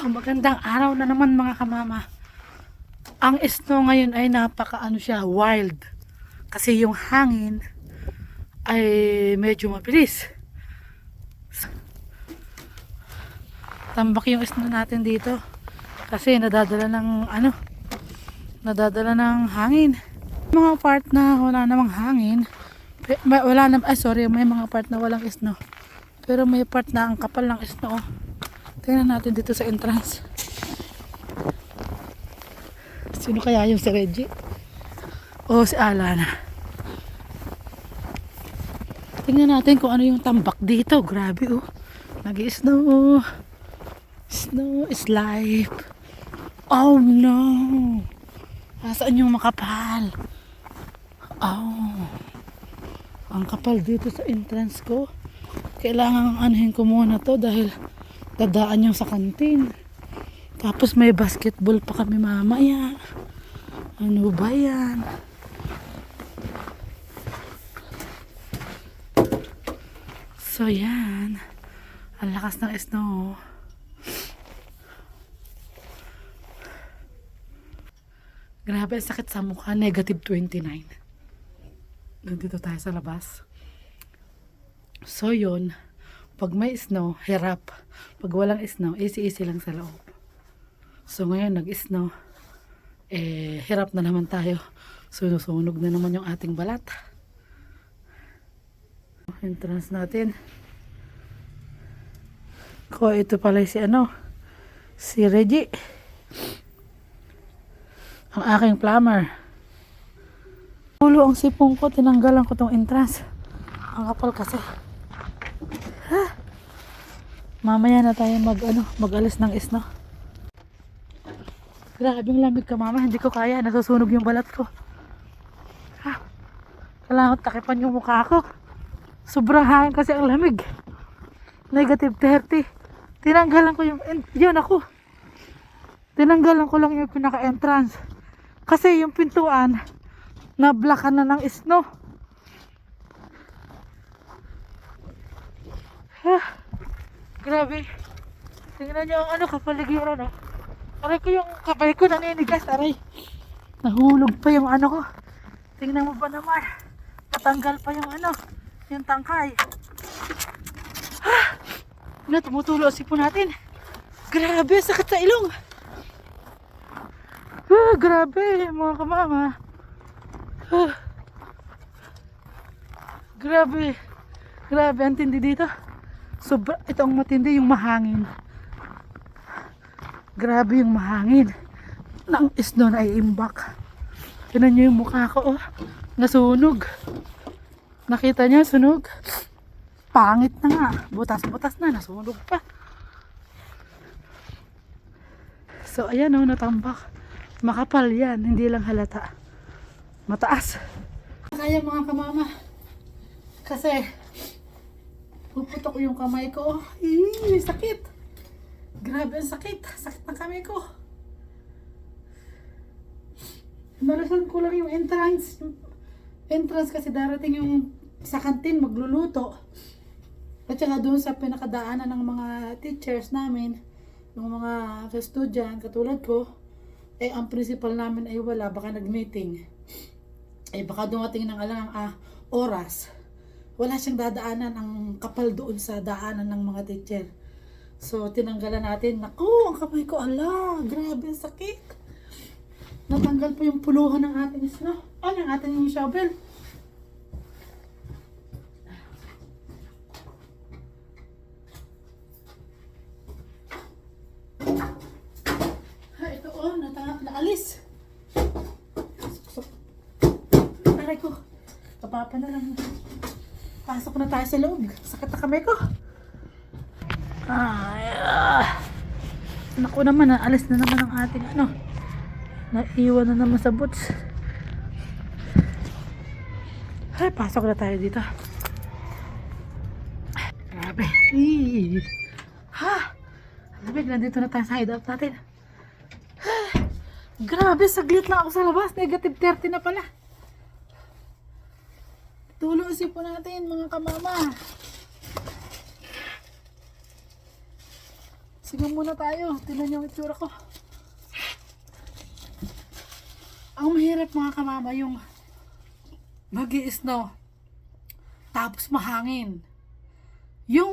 Magandang araw na naman mga kamama. Ang snow ngayon ay siya, wild. Kasi yung hangin ay medyo mabilis. Tambak yung snow natin dito. Kasi nadadala ng hangin. Mga part na wala namang hangin. May mga part na walang snow. Pero may part na ang kapal ng snow. Tingnan natin dito sa entrance. Sino kaya yung si Reggie? O si Alan? Tingnan natin kung ano yung tambak dito. Grabe oh. Nag-snow. Snow is life. Oh no. Nasaan yung makapal? Oh. Ang kapal dito sa entrance ko. Kailangan anuhin ko muna to dahil dadaan yung sa kantin. Tapos may basketball pa kami mamaya. Ano ba yan? So yan. Ang lakas ng snow. Grabe, sakit sa mukha. Negative 29. Nandito tayo sa labas. So yun. Pag may snow, hirap. Pag walang snow, easy lang sa loob. So ngayon nag-snow, hirap na naman tayo. Sunog na naman yung ating balat. Entrance natin. Ito pala si Reggie. Ang aking plumber. Ulo ang sipong ko, tinanggalan ko tong entrance. Ang kapal kasi. Mamaya na tayo mag-alis ng snow. Grabing lamig ka mama, hindi ko kaya, nasusunog yung balat ko. Kailangan takipan yung mukha ko. Sobrang hangin kasi ang lamig. Negative 30. Tinanggalan ko Tinanggalan ko lang yung pinaka-entrance. Kasi yung pintuan, nablakan na ng snow. Grabe. Tingnan nyo ang kapaligiran. Aray ko yung kamay ko naninigas. Aray. Nahulog pa yung ko. Tingnan mo ba naman. Natanggal pa yung tangkay. Tumutulo ang sipon natin. Grabe, sakit sa ilong. Grabe mga kamama. Grabe. Grabe, ang tindi dito. Ito ang matindi, yung mahangin. Grabe yung mahangin. Nang snow na iimbak. Tignan nyo yung mukha ko, nasunog. Nakita nyo, sunog? Pangit na nga. Butas-butas na, nasunog pa. So, ayan natambak. Makapal yan, hindi lang halata. Mataas. Kaya mga kamama. Kasi, puputok yung kamay ko. Sakit. Grabe ang sakit. Sakit ng kamay ko. Narasan ko lang yung entrance. Entrance kasi darating yung sa kantin magluluto. At saka doon sa pinakadaanan ng mga teachers namin, ng mga student katulad ko, ang principal namin ay wala, baka nag-meeting. Baka dumating ng oras. Wala siyang dadaanan, ang kapal doon sa daanan ng mga teacher. So, tinanggalan natin. Naku, ang kamay ko, grabe, sakit. Natanggal po yung puluhan ng ating snow. Ng ating shovel. Ito naalis. Aray ko. Kapapa na lang. Pasok na tayo sa loob. Sakit na kamay ko. Naku naman, naalis na naman ang ating naiwan na naman sa boots. Pasok na tayo dito. Grabe. Lamig, nandito na tayo sa hideout natin. Grabe, saglit lang ako sa labas. Negative 30 na pala. Tulong po natin mga kamama. Sige muna tayo. Tingnan niyo yung itsura ko. Ang mahirap mga kamama yung mag-i-snow tapos mahangin. Yung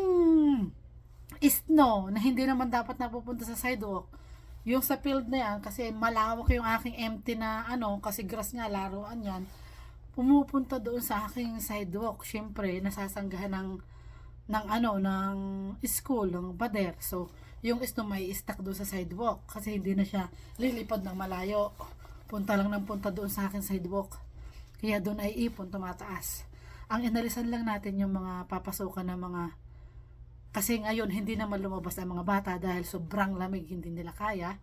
snow na hindi naman dapat napupunta sa sidewalk, yung sa field na yan, kasi malawak yung aking empty na kasi grass nga, laruan yan, pumupunta doon sa aking sidewalk. Syempre, nasasanggahan ng school, ng pader. So, yung snow may stuck doon sa sidewalk kasi hindi na siya lilipad ng malayo. Punta lang ng punta doon sa aking sidewalk. Kaya doon ay ipon, tumataas. Ang inalisan lang natin yung mga papasukan ng mga, kasi ngayon hindi naman lumabas ang mga bata dahil sobrang lamig, hindi nila kaya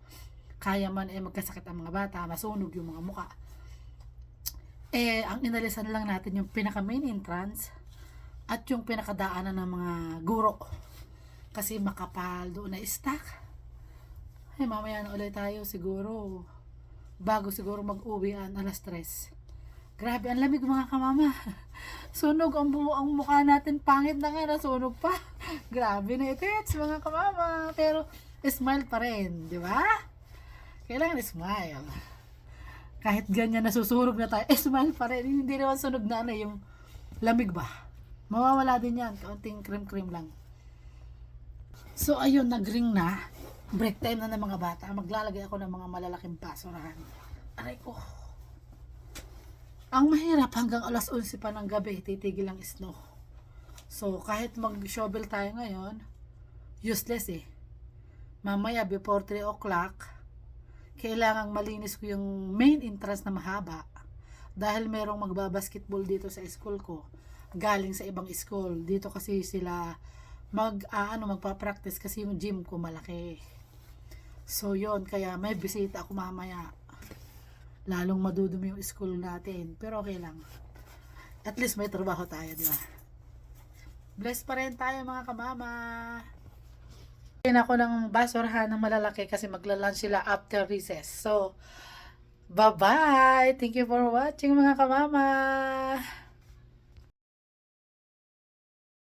man magkasakit ang mga bata, masunog yung mga muka. Ang inalisan lang natin yung pinaka main entrance at yung pinakadaanan ng mga guro kasi makapal doon na stuck. Mamaya na ulit tayo siguro, bago siguro mag-uwian, alas 3. Grabe, ang lamig mga kamama. Sunog ang mukha natin, pangit na nga, nasunog pa. Grabe na itits mga kamama. Pero, smile pa rin, di ba? Kailangan smile. Kahit ganyan nasusunog na tayo, smile pa rin. Hindi naman sunog na yung lamig ba? Mawawala din yan, kaunting cream lang. So, ayun, nag-ring na. Break time na ng mga bata. Maglalagay ako ng mga malalaking basurahan. Aray ko. Ang mahirap, hanggang alas 11 pa ng gabi, titigil ang snow. So, kahit mag-shovel tayo ngayon, useless Mamaya, before 3 o'clock, kailangang malinis ko yung main entrance na mahaba. Dahil merong magbabasketball dito sa school ko, galing sa ibang school. Dito kasi sila magpa-practice kasi yung gym ko malaki. So, yon kaya may bisita ako mamaya. Lalong madudumi yung school natin. Pero okay lang. At least may trabaho tayo, di ba? Bless pa rin tayo mga kamama. Kaya ako ng basurahan ng malalaki kasi magla-lunch sila after recess. So, bye-bye! Thank you for watching mga kamama!